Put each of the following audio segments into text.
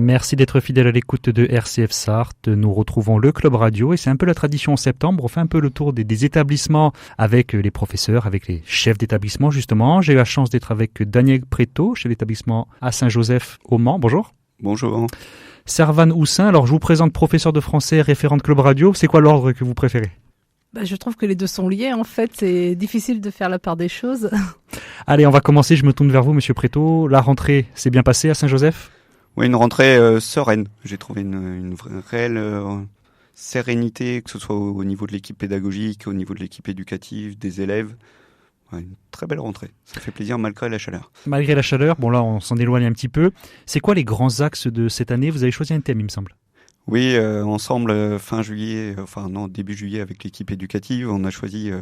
Merci d'être fidèle à l'écoute de RCF Sarthe. Nous retrouvons le Club Radio et c'est un peu la tradition en septembre. On fait un peu le tour des établissements avec les professeurs, avec les chefs d'établissement justement. J'ai eu la chance d'être avec Daniel Préto, chef d'établissement à Saint-Joseph au Mans. Bonjour. Bonjour. Servane Houssin, alors je vous présente professeur de français, référent de Club Radio. C'est quoi l'ordre que vous préférez ? Je trouve que les deux sont liés, en fait. C'est difficile de faire la part des choses. Allez, on va commencer. Je me tourne vers vous, monsieur Préto. La rentrée s'est bien passée à Saint-Joseph ? Oui, une rentrée sereine. J'ai trouvé une réelle sérénité, que ce soit au niveau de l'équipe pédagogique, au niveau de l'équipe éducative, des élèves. Ouais, une très belle rentrée. Ça fait plaisir malgré la chaleur. Malgré la chaleur, bon là on s'en éloigne un petit peu. C'est quoi les grands axes de cette année ? Vous avez choisi un thème, il me semble. Oui, ensemble, début juillet avec l'équipe éducative, on a choisi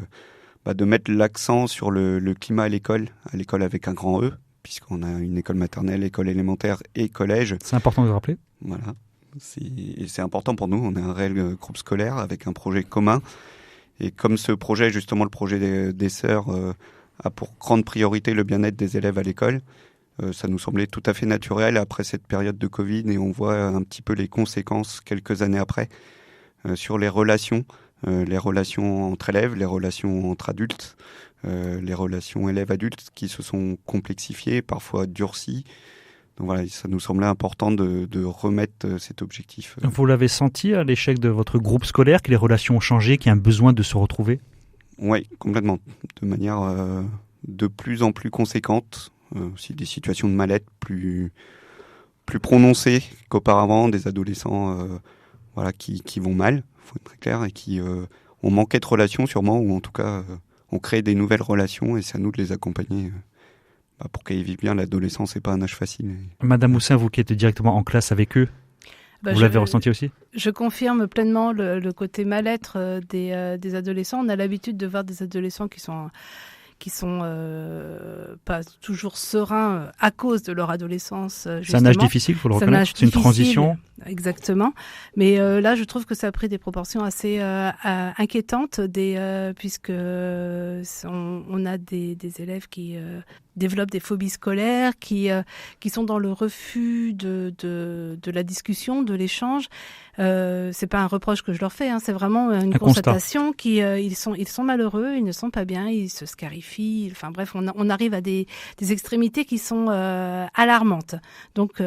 de mettre l'accent sur le climat à l'école avec un grand E, puisqu'on a une école maternelle, école élémentaire et collège. C'est important de le rappeler. Voilà, c'est important pour nous, on est un réel groupe scolaire avec un projet commun. Et comme ce projet, justement le projet des sœurs, a pour grande priorité le bien-être des élèves à l'école, ça nous semblait tout à fait naturel après cette période de Covid et on voit un petit peu les conséquences quelques années après sur les relations entre élèves, les relations entre adultes, les relations élèves-adultes qui se sont complexifiées, parfois durcies. Donc voilà, ça nous semblait important de remettre cet objectif. Vous l'avez senti à l'échec de votre groupe scolaire, que les relations ont changé, qu'il y a un besoin de se retrouver ? Oui, complètement. De manière de plus en plus conséquente. Aussi des situations de mal-être plus prononcées qu'auparavant, des adolescents qui vont mal, il faut être très clair, et qui ont manqué de relations sûrement, ou en tout cas ont créé des nouvelles relations, et c'est à nous de les accompagner pour qu'ils vivent bien. L'adolescence, c'est pas un âge facile. Madame Houssin, vous qui êtes directement en classe avec eux, vous l'avez ressenti aussi ? Je confirme pleinement le côté mal-être des adolescents. On a l'habitude de voir des adolescents qui sont pas toujours sereins à cause de leur adolescence. C'est un âge difficile, il faut le reconnaître. C'est une transition. Exactement. Mais là, je trouve que ça a pris des proportions assez inquiétantes, puisque on a des élèves qui développent des phobies scolaires, qui sont dans le refus de la discussion, de l'échange. C'est pas un reproche que je leur fais, hein, c'est vraiment une constatation ils sont malheureux, ils ne sont pas bien, ils se scarifient. Enfin bref, on arrive à des extrémités qui sont alarmantes. Donc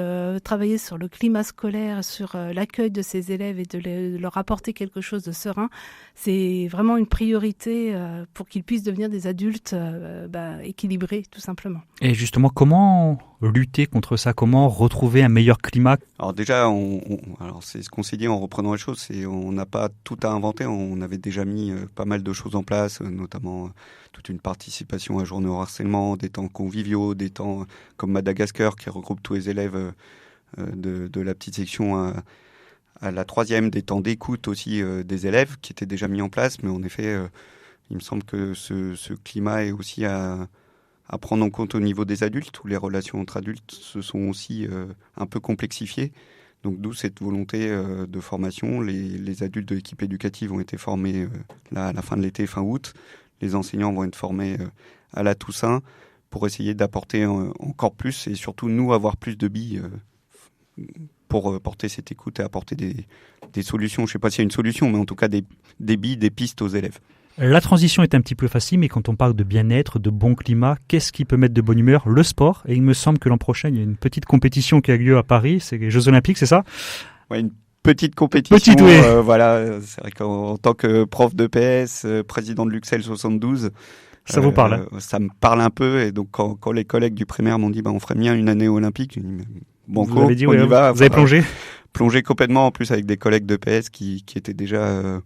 travailler sur le climat scolaire, sur l'accueil de ces élèves et de leur apporter quelque chose de serein, c'est vraiment une priorité pour qu'ils puissent devenir des adultes équilibrés, tout simplement. Et justement, comment lutter contre ça ? Comment retrouver un meilleur climat ? Alors déjà, alors c'est ce qu'on s'est dit en reprenant les choses, on n'a pas tout à inventer, on avait déjà mis pas mal de choses en place, notamment toute une participation à journée au harcèlement, des temps conviviaux, des temps comme Madagascar qui regroupe tous les élèves de la petite section à la troisième, des temps d'écoute aussi des élèves qui étaient déjà mis en place, mais en effet, il me semble que ce climat est aussi à prendre en compte au niveau des adultes, où les relations entre adultes se sont aussi un peu complexifiées. Donc d'où cette volonté de formation. Les adultes de l'équipe éducative ont été formés à la fin de l'été, fin août. Les enseignants vont être formés à la Toussaint pour essayer d'apporter encore plus et surtout nous avoir plus de billes pour porter cette écoute et apporter des solutions. Je ne sais pas s'il y a une solution, mais en tout cas des billes, des pistes aux élèves. La transition est un petit peu facile, mais quand on parle de bien-être, de bon climat, qu'est-ce qui peut mettre de bonne humeur ? Le sport. Et il me semble que l'an prochain, il y a une petite compétition qui a lieu à Paris. C'est les Jeux Olympiques, c'est ça ? Oui, une petite compétition. Petite, oui. C'est vrai qu'en tant que prof de PS, président de l'UXEL 72, ça vous parle ? Ça me parle un peu. Et donc, quand les collègues du primaire m'ont dit on ferait bien une année olympique, j'ai dit vous avez dit, on y va. Vous avez plongé ? Plongé complètement, en plus avec des collègues de PS qui étaient déjà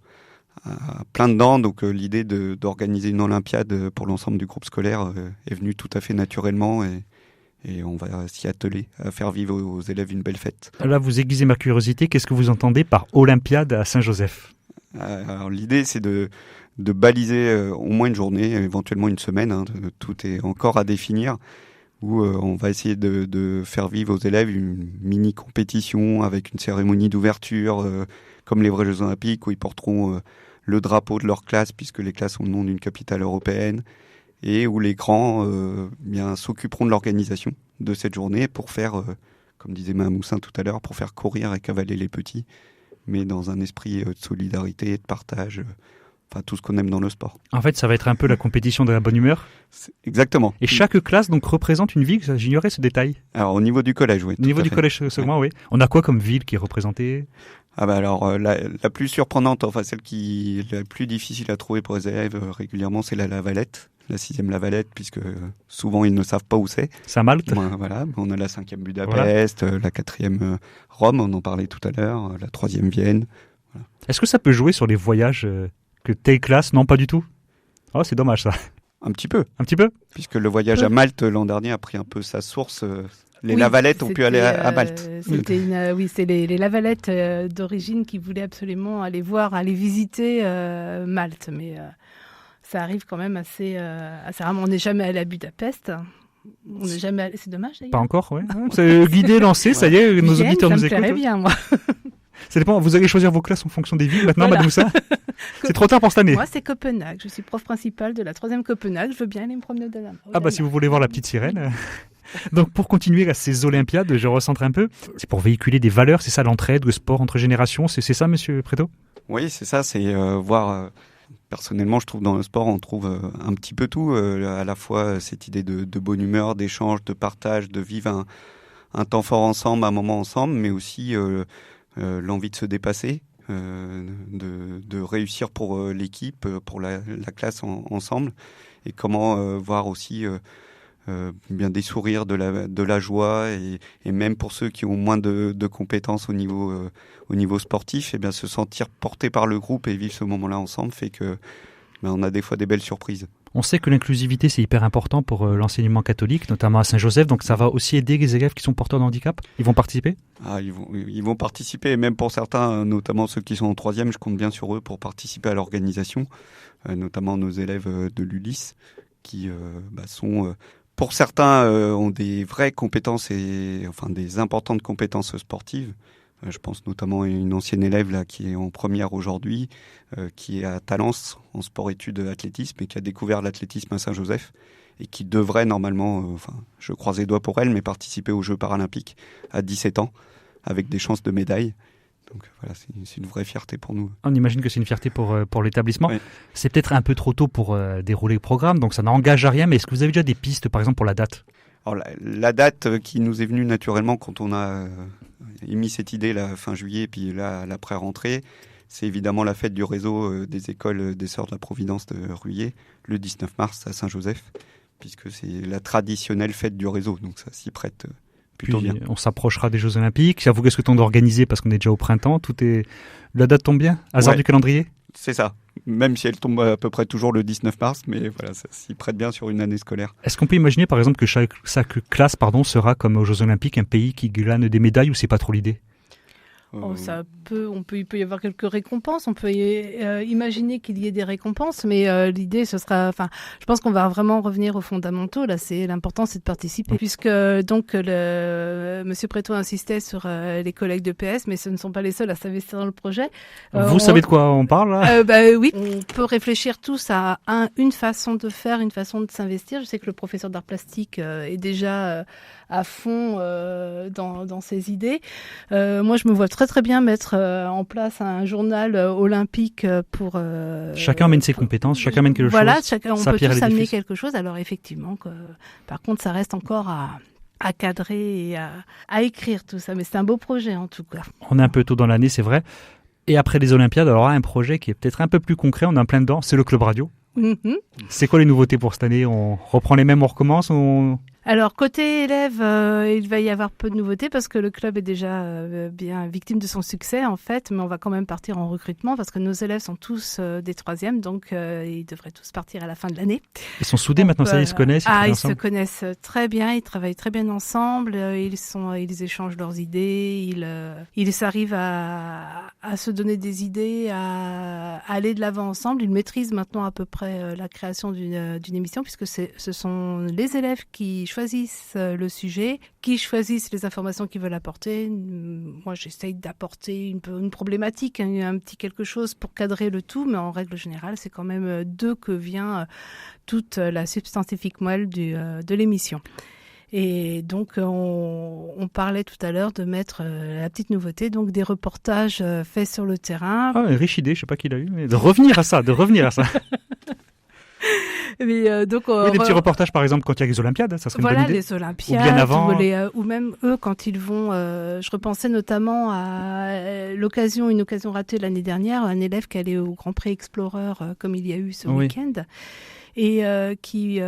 plein dedans. Donc l'idée d'organiser une Olympiade pour l'ensemble du groupe scolaire est venue tout à fait naturellement et on va s'y atteler à faire vivre aux élèves une belle fête. Là, vous aiguisez ma curiosité. Qu'est-ce que vous entendez par Olympiade à Saint-Joseph ? Alors, l'idée, c'est de baliser au moins une journée, éventuellement une semaine. Hein, tout est encore à définir. Où on va essayer de faire vivre aux élèves une mini-compétition avec une cérémonie d'ouverture, comme les vrais Jeux Olympiques, où ils porteront le drapeau de leur classe, puisque les classes ont le nom d'une capitale européenne, et où les grands s'occuperont de l'organisation de cette journée pour faire comme disait Moussin tout à l'heure, pour faire courir et cavaler les petits, mais dans un esprit de solidarité, de partage, enfin tout ce qu'on aime dans le sport. En fait, ça va être un peu la compétition de la bonne humeur. Exactement. Et chaque classe donc représente une ville, j'ignorais ce détail. Alors au niveau du collège, oui. Au niveau du collège secondaire, oui. On a quoi comme ville qui est représentée ? Ah bah alors la plus surprenante, enfin celle qui est la plus difficile à trouver pour les élèves régulièrement, c'est la Lavalette, la 6e Lavalette, puisque souvent ils ne savent pas où c'est. C'est à Malte. Voilà, on a la 5e Budapest, la 4e Rome, on en parlait tout à l'heure, la 3e Vienne. Voilà. Est-ce que ça peut jouer sur les voyages que telle classe ? Non, pas du tout. Oh, c'est dommage ça. Un petit peu. Un petit peu ? Puisque le voyage à Malte l'an dernier a pris un peu sa source. Les Lavalettes ont pu aller à Malte. C'est les Lavalettes d'origine qui voulaient absolument aller visiter Malte. Mais ça arrive quand même assez rarement. On n'est jamais allé à Budapest. On n'est jamais allé. C'est dommage d'ailleurs. Pas encore, oui. C'est guidé, lancé, ça y est, nos auditeurs nous écoutent. Ça me plairait bien, moi. Ça dépend, vous allez choisir vos classes en fonction des villes maintenant, Madame Moussin. C'est trop tard pour cette année. Moi, c'est Copenhague. Je suis prof principale de la 3e Copenhague. Je veux bien aller me promener au Ah bah si vous voulez voir la petite sirène. Donc pour continuer à ces Olympiades, je recentre un peu. C'est pour véhiculer des valeurs, c'est ça l'entraide, le sport entre générations, c'est ça, Monsieur Préto ? Oui, c'est ça, c'est voir... Personnellement, je trouve dans le sport, on trouve un petit peu tout. À la fois cette idée de bonne humeur, d'échange, de partage, de vivre un temps fort ensemble, un moment ensemble, mais aussi l'envie de se dépasser, de réussir pour l'équipe, pour la classe ensemble, et comment voir aussi bien des sourires, de la joie, et même pour ceux qui ont moins de compétences au niveau sportif, et bien se sentir porté par le groupe et vivre ce moment-là ensemble fait que on a des fois des belles surprises. On sait que l'inclusivité, c'est hyper important pour l'enseignement catholique, notamment à Saint-Joseph. Donc, ça va aussi aider les élèves qui sont porteurs de handicap ? Ils vont participer ? Ils vont participer, et même pour certains, notamment ceux qui sont en 3e, je compte bien sur eux pour participer à l'organisation, notamment nos élèves de l'Ulysse, qui sont... pour certains, ont des vraies compétences, des importantes compétences sportives. Je pense notamment à une ancienne élève là, qui est en première aujourd'hui, qui est à Talence en sport-études athlétisme et qui a découvert l'athlétisme à Saint-Joseph et qui devrait normalement, je croise les doigts pour elle, mais participer aux Jeux paralympiques à 17 ans avec des chances de médaille. Donc voilà, c'est une vraie fierté pour nous. On imagine que c'est une fierté pour l'établissement. Oui. C'est peut-être un peu trop tôt pour dérouler le programme, donc ça n'engage à rien, mais est-ce que vous avez déjà des pistes, par exemple, pour la date ? Alors, la date qui nous est venue naturellement quand on a émis cette idée la fin juillet, puis là, l'après-rentrée, c'est évidemment la fête du réseau des écoles des Sœurs de la Providence de Ruillé, le 19 mars à Saint-Joseph, puisque c'est la traditionnelle fête du réseau, donc ça s'y prête plutôt bien. On s'approchera des Jeux Olympiques. Ça vous laisse le temps d'organiser parce qu'on est déjà au printemps. La date tombe bien ? Hasard du calendrier ? C'est ça. Même si elle tombe à peu près toujours le 19 mars, mais voilà, ça s'y prête bien sur une année scolaire. Est-ce qu'on peut imaginer, par exemple, que chaque classe sera, comme aux Jeux Olympiques, un pays qui glane des médailles, ou c'est pas trop l'idée ? Il peut y avoir quelques récompenses. On peut imaginer qu'il y ait des récompenses, mais l'idée, je pense qu'on va vraiment revenir aux fondamentaux. Là, l'important, c'est de participer, puisque donc Monsieur Préto insistait sur les collègues de PS, mais ce ne sont pas les seuls à s'investir dans le projet. Vous savez de quoi on parle là ? Oui, on peut réfléchir tous à une façon de faire, une façon de s'investir. Je sais que le professeur d'art plastique est déjà à fond dans ses idées. Moi, je me vois très très bien mettre en place un journal olympique pour... chacun amène ses compétences, chacun amène quelque chose. Voilà, on peut tous amener quelque chose. Alors effectivement, par contre, ça reste encore à cadrer et à écrire tout ça. Mais c'est un beau projet en tout cas. On est un peu tôt dans l'année, c'est vrai. Et après les Olympiades, alors un projet qui est peut-être un peu plus concret, on est en plein dedans, c'est le Club Radio. Mm-hmm. C'est quoi les nouveautés pour cette année ? On reprend les mêmes, on recommence Alors, côté élève, il va y avoir peu de nouveautés parce que le club est déjà bien victime de son succès, en fait. Mais on va quand même partir en recrutement parce que nos élèves sont tous des 3e, donc ils devraient tous partir à la fin de l'année. Ils sont soudés maintenant, ça, ils se connaissent. Ils se connaissent très bien, ils travaillent très bien ensemble, ils échangent leurs idées, ils arrivent à se donner des idées, à aller de l'avant ensemble. Ils maîtrisent maintenant à peu près la création d'une émission puisque ce sont les élèves qui choisissent le sujet, qui choisissent les informations qu'ils veulent apporter. Moi, j'essaye d'apporter une problématique, un petit quelque chose pour cadrer le tout, mais en règle générale, c'est quand même d'eux que vient toute la substantifique moelle de l'émission. Et donc, on parlait tout à l'heure de mettre la petite nouveauté, donc des reportages faits sur le terrain. Ah, une riche idée, je sais pas qui l'a eu, mais de revenir à ça. Mais, donc, oui, des petits reportages, par exemple, quand il y a les Olympiades, ça serait une bonne idée. Les Olympiades, ou bien avant. ou même eux, quand ils vont... je repensais notamment à une occasion ratée l'année dernière, un élève qui allait au Grand Prix Explorer, comme il y a eu ce week-end, et qui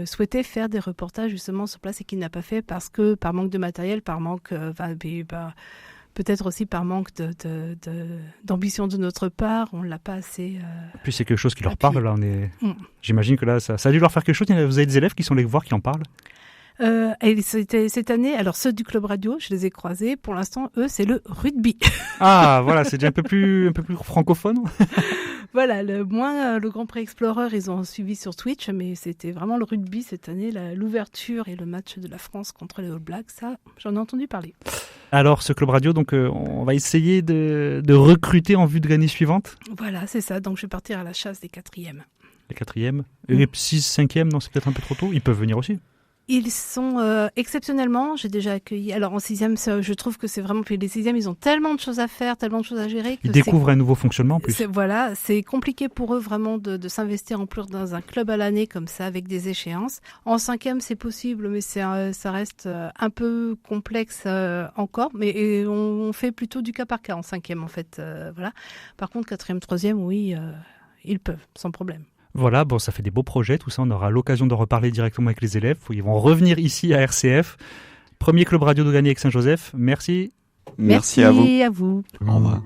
souhaitait faire des reportages justement sur place et qui n'a pas fait parce que par manque de matériel, par manque... peut-être aussi par manque d'ambition de notre part, on ne l'a pas assez... Puis c'est quelque chose qui leur parle, là. J'imagine que là, ça a dû leur faire quelque chose. Vous avez des élèves qui sont allés voir, qui en parlent? Et c'était cette année, alors ceux du Club Radio, je les ai croisés. Pour l'instant, eux, c'est le rugby. Ah, voilà, c'est déjà un peu plus francophone. Voilà, le Grand Prix Explorer, ils ont suivi sur Twitch, mais c'était vraiment le rugby cette année, l'ouverture et le match de la France contre les All Blacks, ça, j'en ai entendu parler. Alors, ce Club Radio, donc, on va essayer de recruter en vue de l'année suivante. Voilà, c'est ça. Donc, je vais partir à la chasse des 4e. Les 4e. Et les 6, 5e, non, c'est peut-être un peu trop tôt. Ils peuvent venir aussi. Ils sont exceptionnellement, j'ai déjà accueilli. Alors en 6e, je trouve que c'est vraiment. Puis les 6e, ils ont tellement de choses à faire, tellement de choses à gérer. Ils découvrent un nouveau fonctionnement en plus. C'est compliqué pour eux vraiment de s'investir en plus dans un club à l'année comme ça, avec des échéances. En 5e, c'est possible, mais ça reste un peu complexe encore. Mais on fait plutôt du cas par cas en 5e en fait. Voilà. Par contre, 4e, 3e, oui, ils peuvent, sans problème. Voilà, bon, ça fait des beaux projets, tout ça. On aura l'occasion de reparler directement avec les élèves. Ils vont revenir ici à RCF. Premier club radio de Gagny avec Saint-Joseph. Merci. Merci à vous. À vous. Au revoir.